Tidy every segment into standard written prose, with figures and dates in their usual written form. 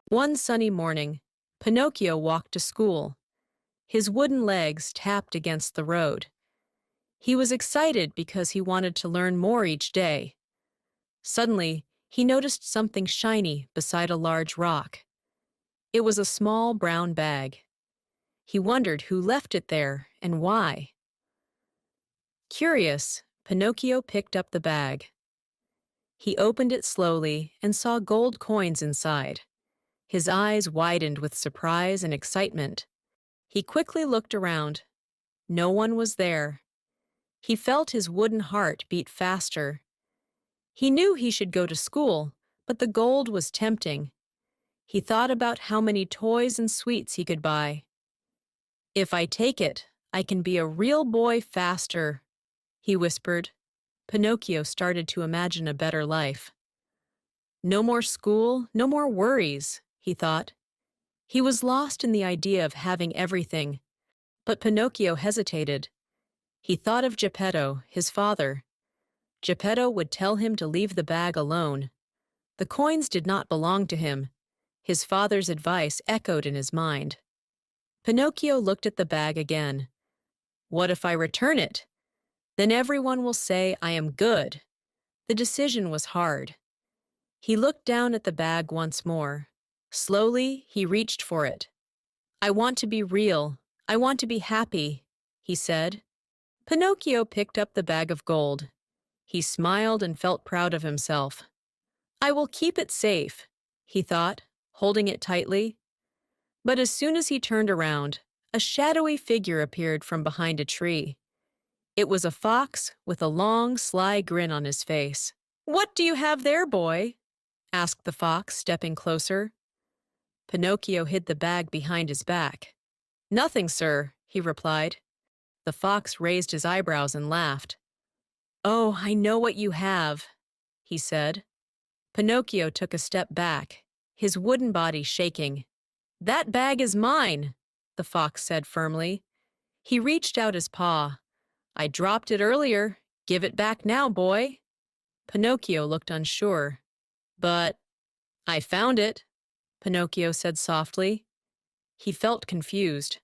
One sunny morning, Pinocchio walked to school. His wooden legs tapped against the road. He was excited because he wanted to learn more each day. Suddenly, he noticed something shiny beside a large rock. It was a small brown bag. He wondered who left it there and why. Curious, Pinocchio picked up the bag. He opened it slowly and saw gold coins inside. His eyes widened with surprise and excitement. He quickly looked around. No one was there. He felt his wooden heart beat faster. He knew he should go to school, but the gold was tempting. He thought about how many toys and sweets he could buy. "If I take it, I can be a real boy faster," he whispered. Pinocchio started to imagine a better life. No more school, no more worries, he thought. He was lost in the idea of having everything. But Pinocchio hesitated. He thought of Geppetto, his father. Geppetto would tell him to leave the bag alone. The coins did not belong to him. His father's advice echoed in his mind. Pinocchio looked at the bag again. What if I return it? Then everyone will say I am good. The decision was hard. He looked down at the bag once more. Slowly, he reached for it. I want to be real. I want to be happy, he said. Pinocchio picked up the bag of gold. He smiled and felt proud of himself. I will keep it safe, he thought, holding it tightly. But as soon as he turned around, a shadowy figure appeared from behind a tree. It was a fox with a long, sly grin on his face. What do you have there, boy? Asked the fox, stepping closer. Pinocchio hid the bag behind his back. Nothing, sir, he replied. The fox raised his eyebrows and laughed. Oh, I know what you have, he said. Pinocchio took a step back, his wooden body shaking. That bag is mine, the fox said firmly. He reached out his paw. I dropped it earlier. Give it back now, boy. Pinocchio looked unsure. But I found it, Pinocchio said softly. He felt confused.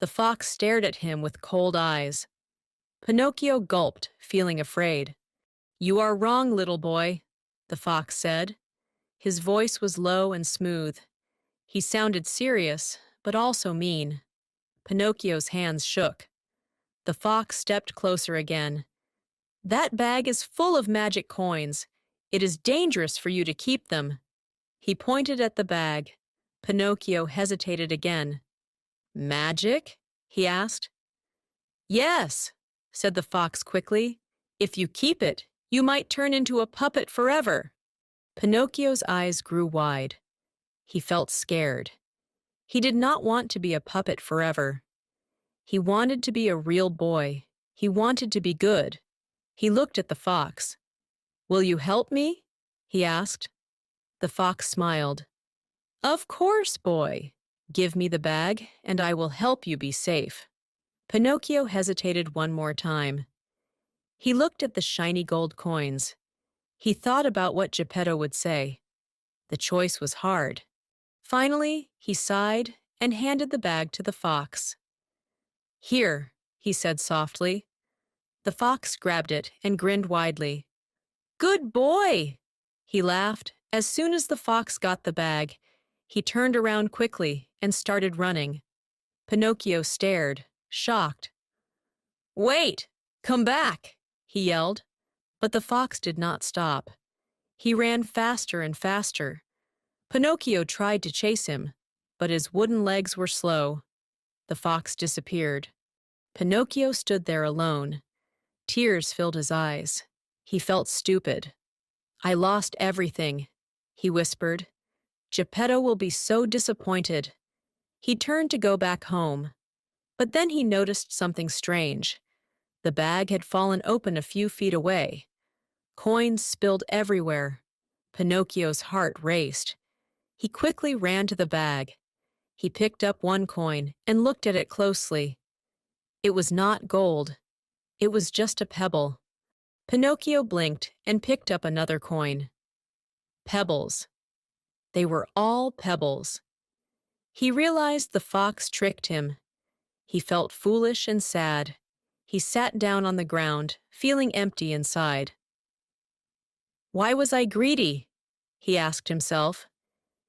The fox stared at him with cold eyes. Pinocchio gulped, feeling afraid. You are wrong, little boy, the fox said. His voice was low and smooth. He sounded serious, but also mean. Pinocchio's hands shook. The fox stepped closer again. That bag is full of magic coins. It is dangerous for you to keep them. He pointed at the bag. Pinocchio hesitated again. Magic? He asked. Yes, said the fox quickly. If you keep it, you might turn into a puppet forever. Pinocchio's eyes grew wide. He felt scared. He did not want to be a puppet forever. He wanted to be a real boy. He wanted to be good. He looked at the fox. Will you help me? He asked. The fox smiled. Of course, boy. Give me the bag, and I will help you be safe. Pinocchio hesitated one more time. He looked at the shiny gold coins. He thought about what Geppetto would say. The choice was hard. Finally, he sighed and handed the bag to the fox. Here, he said softly. The fox grabbed it and grinned widely. Good boy! He laughed. As soon as the fox got the bag, he turned around quickly and started running. Pinocchio stared, shocked. Wait! Come back! He yelled. But the fox did not stop. He ran faster and faster. Pinocchio tried to chase him, but his wooden legs were slow. The fox disappeared. Pinocchio stood there alone. Tears filled his eyes. He felt stupid. I lost everything, he whispered. Geppetto will be so disappointed. He turned to go back home. But then he noticed something strange. The bag had fallen open a few feet away. Coins spilled everywhere. Pinocchio's heart raced. He quickly ran to the bag. He picked up one coin and looked at it closely. It was not gold. It was just a pebble. Pinocchio blinked and picked up another coin. Pebbles. They were all pebbles. He realized the fox tricked him. He felt foolish and sad. He sat down on the ground, feeling empty inside. Why was I greedy? He asked himself.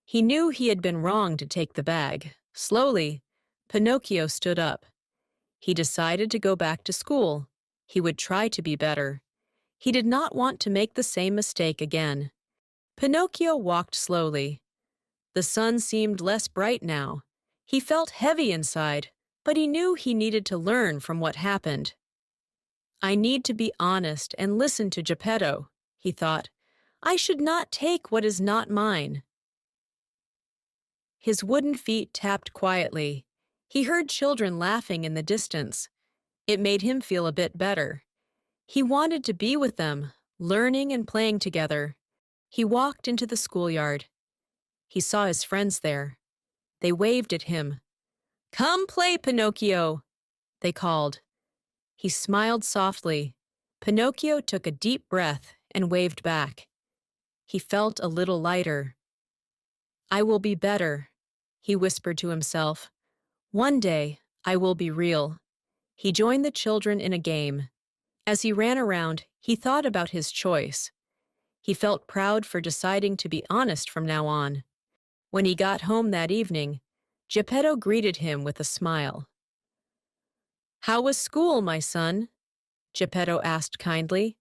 He knew he had been wrong to take the bag. Slowly, Pinocchio stood up. He decided to go back to school. He would try to be better. He did not want to make the same mistake again. Pinocchio walked slowly. The sun seemed less bright now. He felt heavy inside, but he knew he needed to learn from what happened. I need to be honest and listen to Geppetto, he thought. I should not take what is not mine. His wooden feet tapped quietly. He heard children laughing in the distance. It made him feel a bit better. He wanted to be with them, learning and playing together. He walked into the schoolyard. He saw his friends there. They waved at him. "Come play, Pinocchio," they called. He smiled softly. Pinocchio took a deep breath and waved back. He felt a little lighter. "I will be better," he whispered to himself. "One day, I will be real." He joined the children in a game. As he ran around, he thought about his choice. He felt proud for deciding to be honest from now on. When he got home that evening, Geppetto greeted him with a smile. "How was school, my son?" Geppetto asked kindly.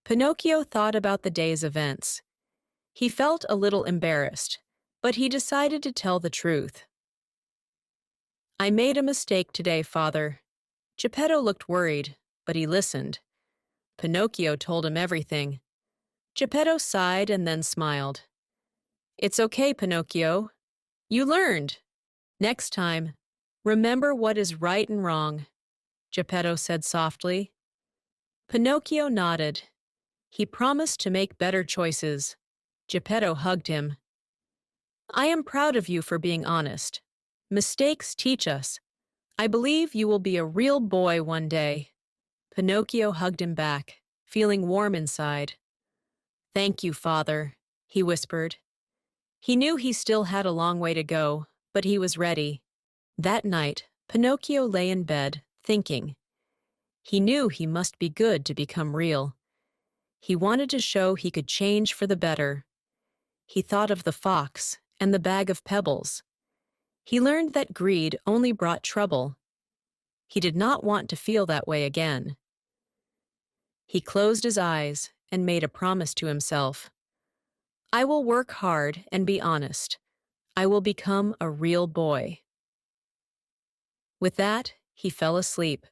Pinocchio thought about the day's events. He felt a little embarrassed, but he decided to tell the truth. "I made a mistake today, Father." Geppetto looked worried, but he listened. Pinocchio told him everything. Geppetto sighed and then smiled. "It's okay, Pinocchio. You learned. Next time, remember what is right and wrong," Geppetto said softly. Pinocchio nodded. He promised to make better choices. Geppetto hugged him. "I am proud of you for being honest. Mistakes teach us. I believe you will be a real boy one day." Pinocchio hugged him back, feeling warm inside. "Thank you, Father," he whispered. He knew he still had a long way to go, but he was ready. That night, Pinocchio lay in bed, thinking. He knew he must be good to become real. He wanted to show he could change for the better. He thought of the fox and the bag of pebbles. He learned that greed only brought trouble. He did not want to feel that way again. He closed his eyes and made a promise to himself. "I will work hard and be honest. I will become a real boy." With that, he fell asleep.